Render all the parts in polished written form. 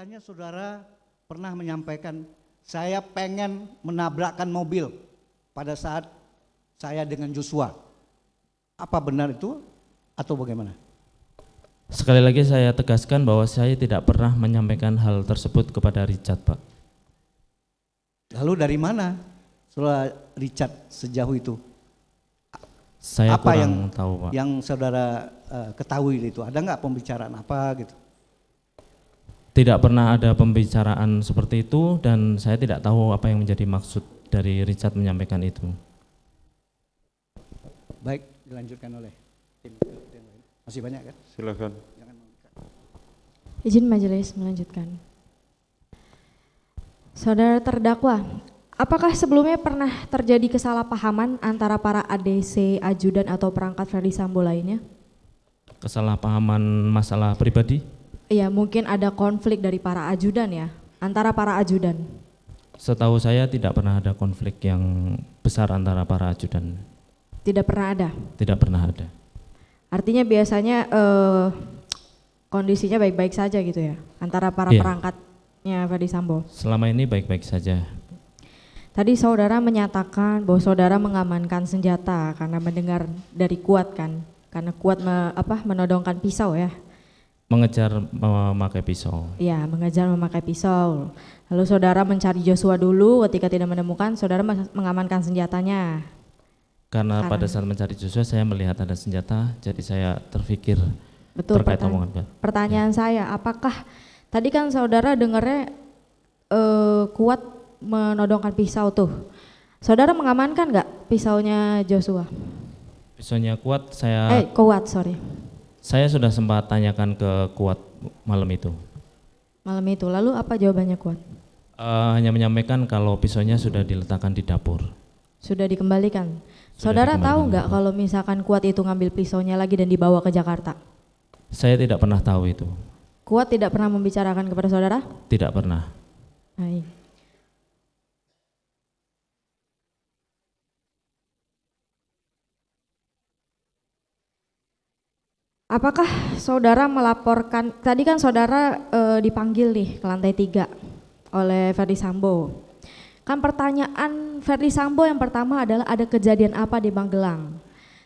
Katanya saudara pernah menyampaikan, saya pengen menabrakkan mobil pada saat saya dengan Joshua. Apa benar itu atau bagaimana? Sekali lagi saya tegaskan bahwa saya tidak pernah menyampaikan hal tersebut kepada Richard, Pak. Lalu dari mana saudara Richard sejauh itu? Saya Apa kurang tahu, Pak. yang saudara ketahui itu? Ada nggak pembicaraan apa gitu? Tidak pernah ada pembicaraan seperti itu dan saya tidak tahu apa yang menjadi maksud dari Richard menyampaikan itu. Baik, dilanjutkan oleh tim yang lain. Masih banyak kan? Silakan. Izin majelis melanjutkan. Saudara terdakwa, apakah sebelumnya pernah terjadi kesalahpahaman antara para ADC, ajudan atau perangkat Ferdi Sambo lainnya? Kesalahpahaman masalah pribadi? Iya, mungkin ada konflik dari para ajudan ya, antara para ajudan. Setahu saya tidak pernah ada konflik yang besar antara para ajudan. Tidak pernah ada. Tidak pernah ada. Artinya biasanya kondisinya baik-baik saja gitu ya, antara para Iya. perangkatnya Ferdi Sambo. Selama ini baik-baik saja. Tadi saudara menyatakan bahwa saudara mengamankan senjata karena mendengar dari Kuat kan, karena Kuat menodongkan pisau ya. Mengejar memakai pisau. Iya, mengejar memakai pisau. Lalu saudara mencari Joshua dulu, ketika tidak menemukan, saudara mengamankan senjatanya. Karena pada saat mencari Joshua saya melihat ada senjata, jadi saya terpikir Betul, terkait omongan Pak. pertanyaan saya, apakah tadi kan saudara dengarnya Kuat menodongkan pisau tuh. Saudara mengamankan nggak pisaunya Joshua? Pisaunya Kuat saya Kuat, sorry. Saya sudah sempat tanyakan ke Kuat malam itu. Malam itu, lalu apa jawabannya Kuat? Hanya menyampaikan kalau pisaunya sudah diletakkan di dapur. Sudah dikembalikan. Sudah Saudara dikembalikan tahu nggak kalau misalkan Kuat itu ngambil pisaunya lagi dan dibawa ke Jakarta? Saya tidak pernah tahu itu. Kuat tidak pernah membicarakan kepada saudara? Tidak pernah. Baik. Apakah saudara melaporkan, tadi kan saudara dipanggil nih ke lantai 3 oleh Ferdi Sambo. Kan pertanyaan Ferdi Sambo yang pertama adalah ada kejadian apa di Magelang.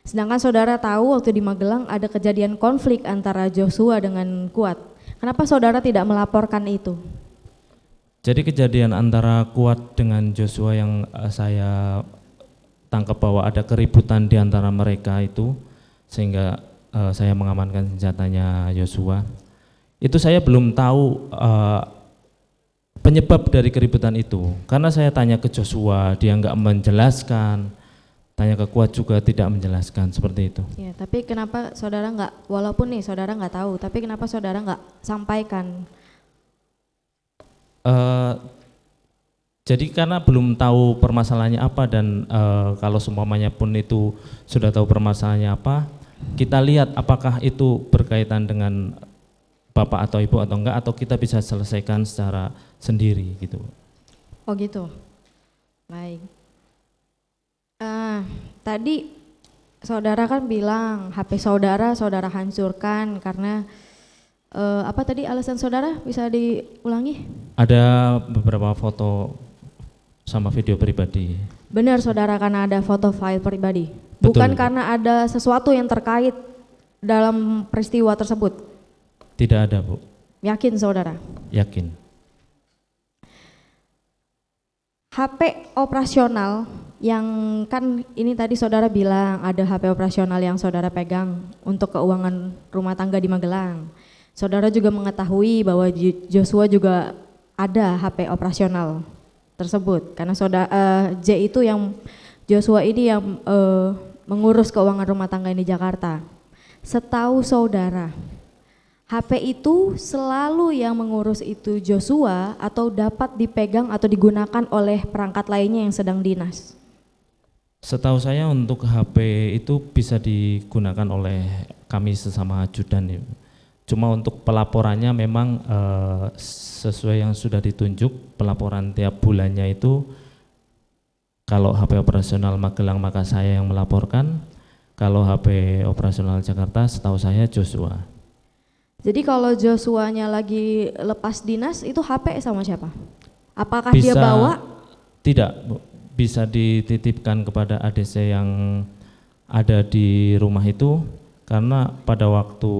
Sedangkan saudara tahu waktu di Magelang ada kejadian konflik antara Joshua dengan Kuat. Kenapa saudara tidak melaporkan itu? Jadi kejadian antara Kuat dengan Joshua yang saya tangkap bahwa ada keributan di antara mereka itu sehingga saya mengamankan senjatanya Joshua. Itu saya belum tahu penyebab dari keributan itu. Karena saya tanya ke Joshua, dia nggak menjelaskan. Tanya ke Kuat juga tidak menjelaskan, seperti itu. Ya, tapi kenapa saudara nggak, walaupun nih saudara nggak tahu, tapi kenapa saudara nggak sampaikan? Jadi karena belum tahu permasalahannya apa dan kalau semuanya pun itu sudah tahu permasalahannya apa, kita lihat apakah itu berkaitan dengan bapak atau ibu atau enggak, atau kita bisa selesaikan secara sendiri gitu. Oh gitu, baik. Tadi saudara kan bilang HP saudara hancurkan karena apa tadi alasan saudara, bisa diulangi? Ada beberapa foto sama video pribadi. Benar saudara, karena ada foto file pribadi. Betul. Bukan karena ada sesuatu yang terkait dalam peristiwa tersebut. Tidak ada, Bu. Yakin saudara? Yakin. HP operasional yang kan ini tadi saudara bilang ada HP operasional yang saudara pegang untuk keuangan rumah tangga di Magelang. Saudara juga mengetahui bahwa Joshua juga ada HP operasional tersebut karena J itu yang Joshua ini yang mengurus keuangan rumah tangga di Jakarta. Setahu saudara, HP itu selalu yang mengurus itu Joshua atau dapat dipegang atau digunakan oleh perangkat lainnya yang sedang dinas? Setahu saya untuk HP itu bisa digunakan oleh kami sesama ajudan. Cuma untuk pelaporannya memang sesuai yang sudah ditunjuk, pelaporan tiap bulannya itu kalau HP operasional Magelang maka saya yang melaporkan, kalau HP operasional Jakarta setahu saya Joshua. Jadi kalau Joshuanya lagi lepas dinas itu HP sama siapa? Apakah dia bawa? Tidak, Bu. Bisa dititipkan kepada ADC yang ada di rumah itu, karena pada waktu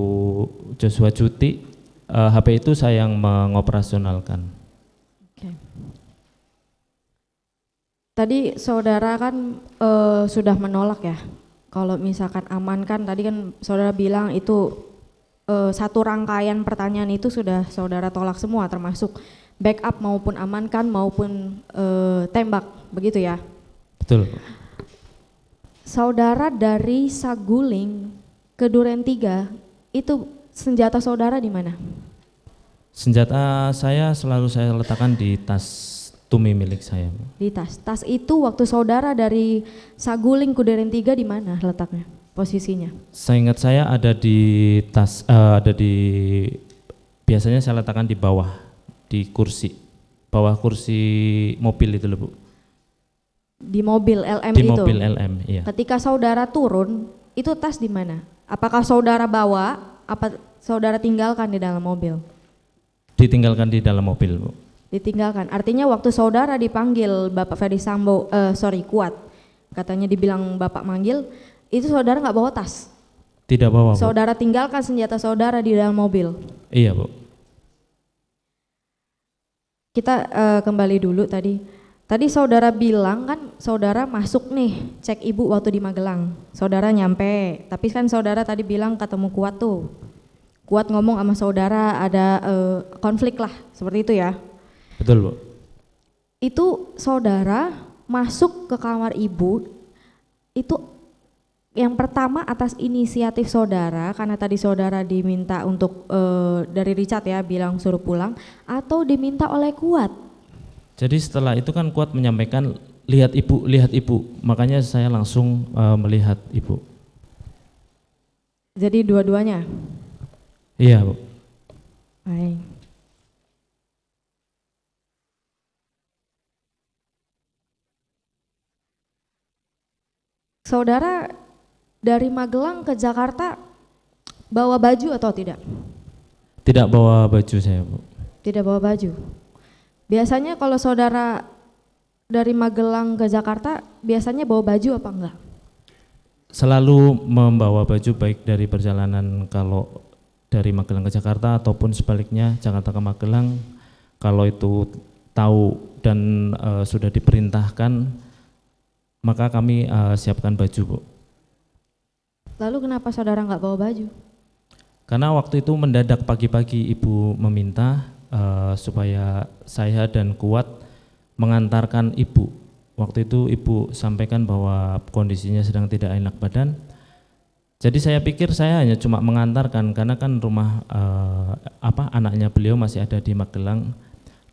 Joshua cuti, HP itu saya yang mengoperasionalkan. Oke. Tadi saudara kan sudah menolak ya, kalau misalkan amankan, tadi kan saudara bilang itu satu rangkaian pertanyaan itu sudah saudara tolak semua, termasuk backup maupun amankan maupun tembak, begitu ya? Betul. Saudara dari Saguling ke Duren 3 itu senjata saudara di mana? Senjata saya selalu saya letakkan di tas tumi milik saya. Di tas. Tas itu waktu saudara dari Saguling ke Duren 3 di mana letaknya? Posisinya? Seingat saya ada di tas, biasanya saya letakkan di bawah, di kursi, bawah kursi mobil itu loh, Bu. Di mobil LM Di itu? mobil LM, iya. Ketika saudara turun, itu tas di mana? Apakah saudara bawa, apa saudara tinggalkan di dalam mobil? Ditinggalkan di dalam mobil, Bu. Ditinggalkan, artinya waktu saudara dipanggil Bapak Ferdi Sambo, Kuat, katanya dibilang Bapak manggil, itu saudara nggak bawa tas? Tidak bawa, Bu. Saudara tinggalkan senjata saudara di dalam mobil? Iya, Bu. Kita kembali dulu tadi. Tadi saudara bilang kan saudara masuk nih cek ibu waktu di Magelang. Saudara nyampe, tapi kan saudara tadi bilang ketemu Kuat tuh. Kuat ngomong sama saudara ada konflik lah, seperti itu ya? Betul, Bu. Itu saudara masuk ke kamar ibu, itu yang pertama atas inisiatif saudara, karena tadi saudara diminta untuk dari Richard ya bilang suruh pulang, atau diminta oleh Kuat? Jadi setelah itu kan Kuat menyampaikan lihat ibu, makanya saya langsung melihat ibu. Jadi dua-duanya? Iya, Bu. Baik. Saudara dari Magelang ke Jakarta bawa baju atau tidak? Tidak bawa baju saya, Bu. Tidak bawa baju. Biasanya kalau saudara dari Magelang ke Jakarta biasanya bawa baju apa enggak? Selalu membawa baju, baik dari perjalanan kalau dari Magelang ke Jakarta ataupun sebaliknya Jakarta ke Magelang. Kalau itu tahu dan sudah diperintahkan, maka kami siapkan baju, Bu. Lalu kenapa saudara nggak bawa baju? Karena waktu itu mendadak pagi-pagi ibu meminta supaya saya dan Kuat mengantarkan ibu. Waktu itu ibu sampaikan bahwa kondisinya sedang tidak enak badan. Jadi saya pikir saya hanya cuma mengantarkan, karena kan rumah anaknya beliau masih ada di Magelang,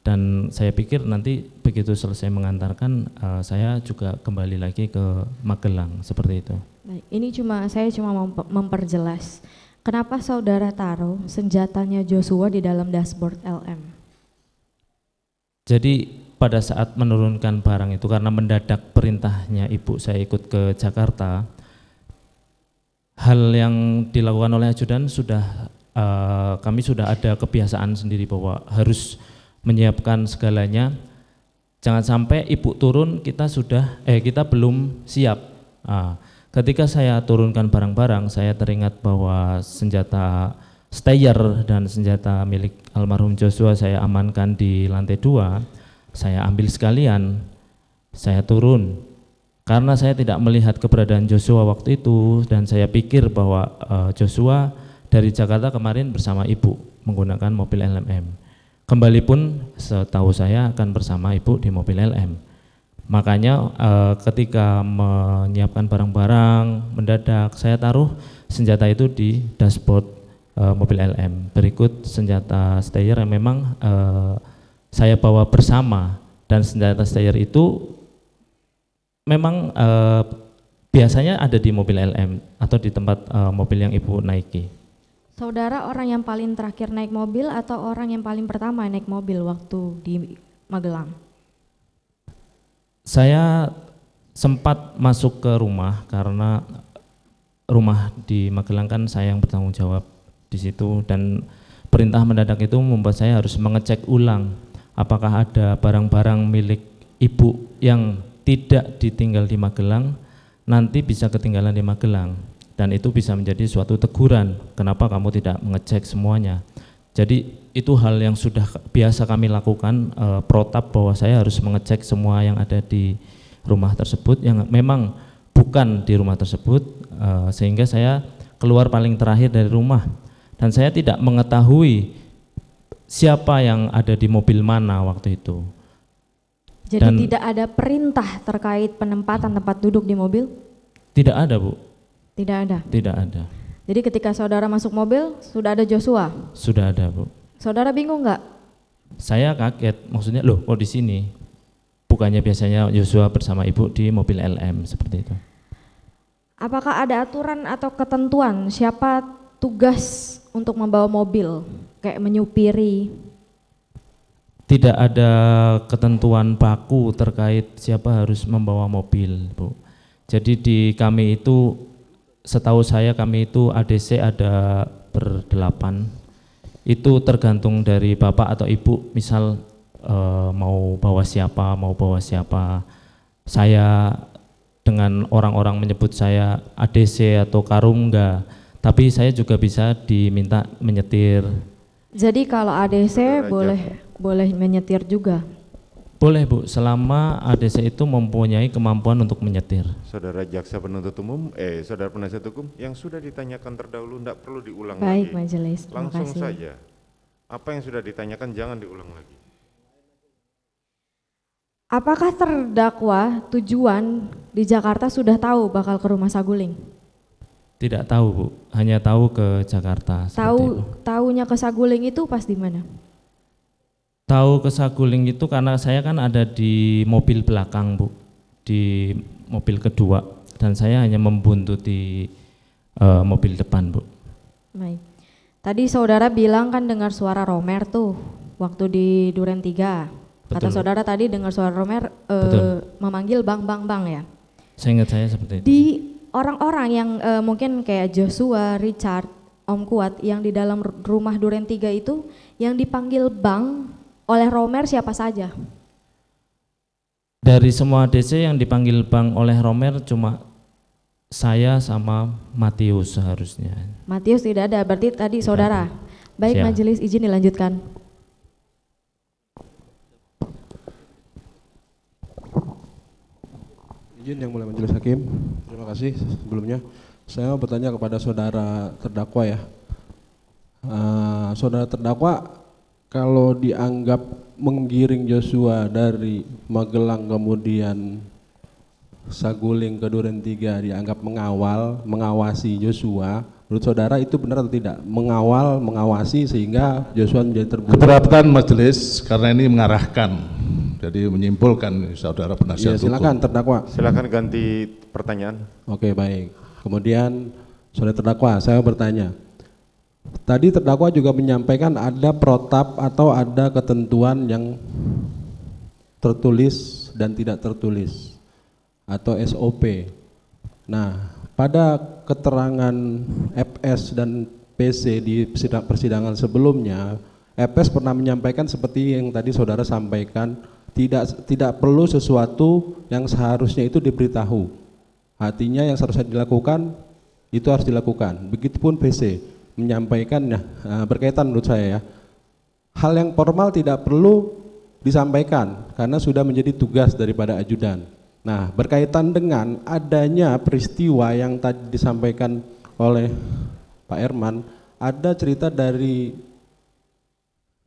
dan saya pikir nanti begitu selesai mengantarkan saya juga kembali lagi ke Magelang, seperti itu. Baik, ini saya cuma memperjelas. Kenapa saudara taruh senjatanya Joshua di dalam dashboard LM? Jadi pada saat menurunkan barang itu, karena mendadak perintahnya ibu saya ikut ke Jakarta, hal yang dilakukan oleh ajudan kami sudah ada kebiasaan sendiri bahwa harus menyiapkan segalanya. Jangan sampai ibu turun kita belum siap. Ketika saya turunkan barang-barang, saya teringat bahwa senjata stayer dan senjata milik almarhum Joshua saya amankan di lantai 2. Saya ambil sekalian, saya turun. Karena saya tidak melihat keberadaan Joshua waktu itu, dan saya pikir bahwa Joshua dari Jakarta kemarin bersama ibu menggunakan mobil LMM. Kembali pun setahu saya akan bersama ibu di mobil LM. Makanya ketika menyiapkan barang-barang mendadak, saya taruh senjata itu di dashboard mobil LM. Berikut senjata stayer yang memang saya bawa bersama, dan senjata stayer itu memang biasanya ada di mobil LM atau di tempat mobil yang ibu naiki. Saudara orang yang paling terakhir naik mobil atau orang yang paling pertama naik mobil waktu di Magelang? Saya sempat masuk ke rumah karena rumah di Magelang kan saya yang bertanggung jawab di situ, dan perintah mendadak itu membuat saya harus mengecek ulang apakah ada barang-barang milik ibu yang tidak ditinggal di Magelang nanti bisa ketinggalan di Magelang, dan itu bisa menjadi suatu teguran, kenapa kamu tidak mengecek semuanya. Jadi itu hal yang sudah biasa kami lakukan, protap bahwa saya harus mengecek semua yang ada di rumah tersebut yang memang bukan di rumah tersebut, sehingga saya keluar paling terakhir dari rumah dan saya tidak mengetahui siapa yang ada di mobil mana waktu itu. Jadi Dan tidak ada perintah terkait penempatan tempat duduk di mobil? tidak ada, Bu. Tidak ada. Tidak ada. Jadi ketika saudara masuk mobil sudah ada Joshua? Sudah ada, Bu. Saudara bingung nggak? Saya kaget, maksudnya loh kok di sini? Bukannya biasanya Joshua bersama ibu di mobil LM seperti itu. Apakah ada aturan atau ketentuan siapa tugas untuk membawa mobil, kayak menyupiri? Tidak ada ketentuan baku terkait siapa harus membawa mobil, Bu. Jadi di kami itu, setahu saya kami itu ADC ada berdelapan. Itu tergantung dari bapak atau ibu, misal mau bawa siapa. Saya dengan orang-orang menyebut saya ADC atau Karungga, tapi saya juga bisa diminta menyetir. Jadi kalau ADC boleh menyetir juga? Boleh, Bu, selama ADC itu mempunyai kemampuan untuk menyetir. Saudara jaksa penuntut umum, saudara penasihat hukum, yang sudah ditanyakan terdahulu tidak perlu diulang Baik, lagi. majelis, terima Langsung kasih. saja. Apa yang sudah ditanyakan jangan diulang lagi. Apakah terdakwa tujuan di Jakarta sudah tahu bakal ke rumah Saguling? Tidak tahu, Bu, hanya tahu ke Jakarta. Tahunya ke Saguling itu pas di mana? Tahu ke Saguling itu karena saya kan ada di mobil belakang, Bu, di mobil kedua, dan saya hanya membuntuti mobil depan, Bu. Baik. Tadi saudara bilang kan dengar suara Romer tuh waktu di Duren 3. Kata Betul. saudara tadi dengar suara Romer memanggil bang ya. Saya ingat saya seperti itu. Di orang-orang yang mungkin kayak Joshua, Richard, Om Kuat yang di dalam rumah Duren 3 itu yang dipanggil bang oleh Romer siapa saja? Dari semua DC yang dipanggil Bang oleh Romer cuma saya sama Matius seharusnya. Matius tidak ada, berarti tadi saudara. Baik, Siap. majelis izin dilanjutkan. Izin yang mulia majelis hakim, terima kasih. Sebelumnya saya mau bertanya kepada saudara terdakwa ya. Saudara terdakwa, kalau dianggap menggiring Joshua dari Magelang kemudian Saguling ke Duren 3 dianggap mengawasi Joshua, menurut saudara itu benar atau tidak? Mengawasi sehingga Joshua menjadi terbunuh. Keberatan majelis karena ini mengarahkan, jadi menyimpulkan saudara penasihat Ya, silakan terdakwa. Silakan ganti pertanyaan. Oke, baik. Kemudian saudara terdakwa, saya bertanya. Tadi terdakwa juga menyampaikan ada protap atau ada ketentuan yang tertulis dan tidak tertulis atau SOP. Nah, pada keterangan FS dan PC di persidangan sebelumnya, FS pernah menyampaikan seperti yang tadi saudara sampaikan, tidak perlu sesuatu yang seharusnya itu diberitahu. Artinya yang seharusnya dilakukan itu harus dilakukan. Begitupun PC menyampaikan berkaitan menurut saya ya, hal yang formal tidak perlu disampaikan karena sudah menjadi tugas daripada ajudan. Nah, berkaitan dengan adanya peristiwa yang tadi disampaikan oleh Pak Herman, ada cerita dari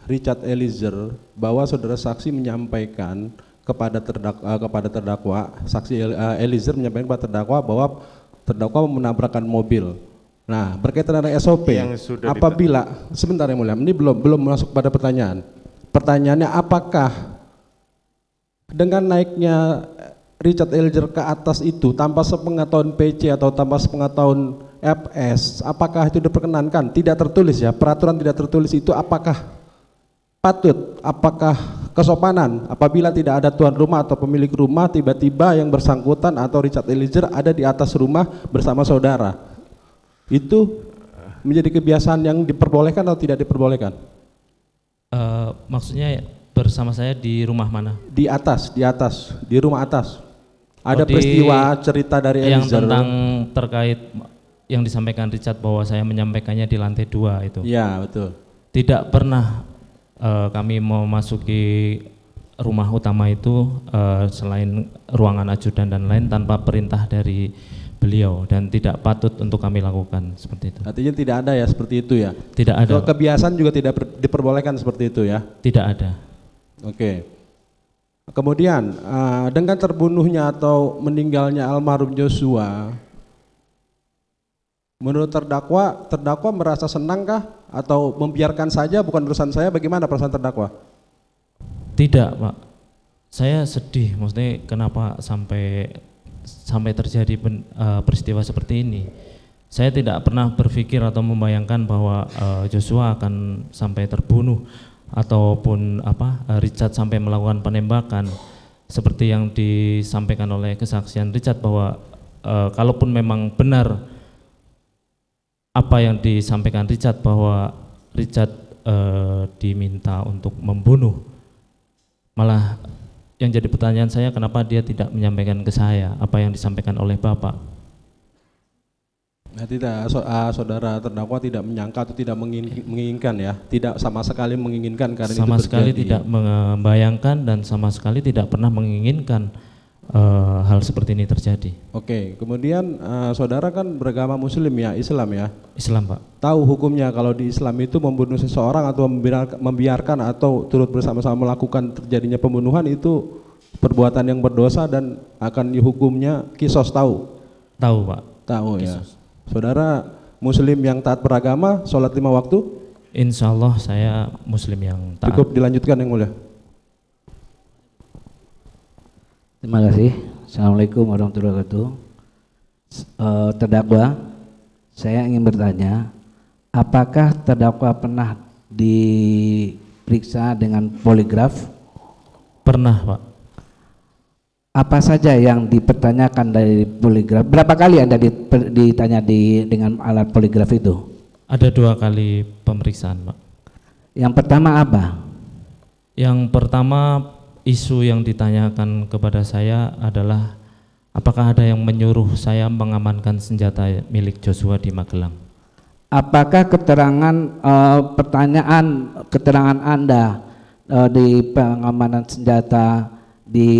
Richard Eliezer bahwa saudara saksi menyampaikan kepada terdakwa, saksi Eliezer menyampaikan kepada terdakwa bahwa terdakwa menabrakkan mobil. Nah, berkaitan dengan SOP, apabila sebentar yang mulia, ini belum masuk pada pertanyaan. Pertanyaannya, apakah dengan naiknya Richard Eliezer ke atas itu tanpa sepengetahuan PC atau tanpa sepengetahuan FS, apakah itu diperkenankan? Tidak tertulis ya, peraturan tidak tertulis itu apakah patut, apakah kesopanan apabila tidak ada tuan rumah atau pemilik rumah tiba-tiba yang bersangkutan atau Richard Eliezer ada di atas rumah bersama saudara? Itu menjadi kebiasaan yang diperbolehkan atau tidak diperbolehkan? Maksudnya bersama saya di rumah mana? Di atas, di rumah atas. Ada di- peristiwa cerita dari Yang Eliezer. tentang terkait yang disampaikan Richard bahwa saya menyampaikannya di lantai 2 itu. Ya, betul. Tidak pernah kami memasuki rumah utama itu selain ruangan ajudan dan lain tanpa perintah dari beliau, dan tidak patut untuk kami lakukan seperti itu. Artinya tidak ada ya seperti itu ya. Tidak ada, Kalau kebiasaan juga tidak diperbolehkan seperti itu ya. tidak ada. Oke. Kemudian dengan terbunuhnya atau meninggalnya almarhum Joshua, menurut terdakwa merasa senangkah atau membiarkan saja, bukan urusan saya, bagaimana perasaan terdakwa? Tidak, Pak. Saya sedih, maksudnya kenapa sampai terjadi peristiwa seperti ini. Saya tidak pernah berpikir atau membayangkan bahwa Joshua akan sampai terbunuh ataupun Richard sampai melakukan penembakan seperti yang disampaikan oleh kesaksian Richard, bahwa kalaupun memang benar apa yang disampaikan Richard bahwa Richard diminta untuk membunuh, malah yang jadi pertanyaan saya, kenapa dia tidak menyampaikan ke saya apa yang disampaikan oleh Bapak? Nah, tidak, saudara terdakwa tidak menyangka atau tidak menginginkan ya, tidak sama sekali menginginkan karena Sama itu sekali terjadi. tidak membayangkan dan sama sekali tidak pernah menginginkan hal seperti ini terjadi. Oke, kemudian saudara kan beragama Muslim ya, Islam ya. Islam, Pak. Tahu hukumnya kalau di Islam itu membunuh seseorang atau membiarkan atau turut bersama-sama melakukan terjadinya pembunuhan itu perbuatan yang berdosa dan akan dihukumnya kisos, tahu? Tahu, Pak. Tahu ya. Kisos. Saudara Muslim yang taat beragama, sholat 5 waktu? Insya Allah saya Muslim yang taat. Cukup dilanjutkan yang mulia. Terima kasih. Assalamualaikum warahmatullahi wabarakatuh. Terdakwa, saya ingin bertanya, apakah terdakwa pernah diperiksa dengan poligraf? Pernah, Pak. Apa saja yang dipertanyakan dari poligraf? Berapa kali Anda ditanya dengan alat poligraf itu? Ada 2 kali pemeriksaan, Pak. Yang pertama apa? Yang pertama, isu yang ditanyakan kepada saya adalah apakah ada yang menyuruh saya mengamankan senjata milik Joshua di Magelang. Apakah keterangan Anda di pengamanan senjata di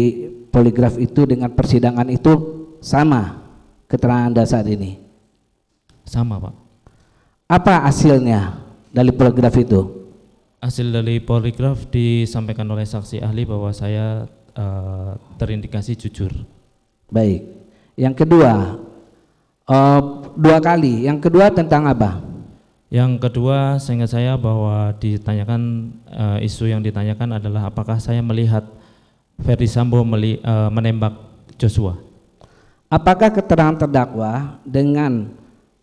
poligraf itu dengan persidangan itu sama keterangan Anda saat ini? Sama, Pak. Apa hasilnya dari poligraf itu? Hasil dari poligraf disampaikan oleh saksi ahli bahwa saya terindikasi jujur. Baik. Yang kedua, 2 kali. Yang kedua tentang apa? Yang kedua, seingat saya bahwa ditanyakan isu yang ditanyakan adalah apakah saya melihat Ferdy Sambo menembak Joshua. Apakah keterangan terdakwa dengan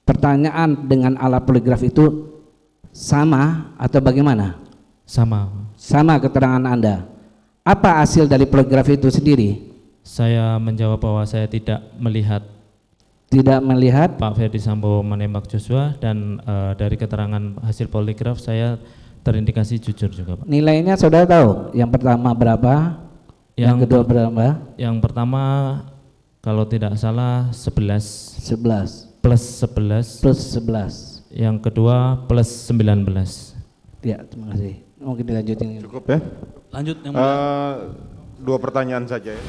pertanyaan dengan alat poligraf itu sama atau bagaimana? Sama. Sama keterangan Anda. Apa hasil dari poligraf itu sendiri? Saya menjawab bahwa saya tidak melihat Tidak melihat. Pak Ferdy Sambo menembak Joshua, dan dari keterangan hasil poligraf saya terindikasi jujur juga, Pak. Nilainya saudara tahu? Yang pertama berapa? Yang kedua berapa? Yang pertama kalau tidak salah 11 11 plus 11. plus 11. Yang kedua plus 19. Ya, terima kasih. Mungkin dilanjutin. Cukup ya? Lanjut yang 2 pertanyaan saja ya.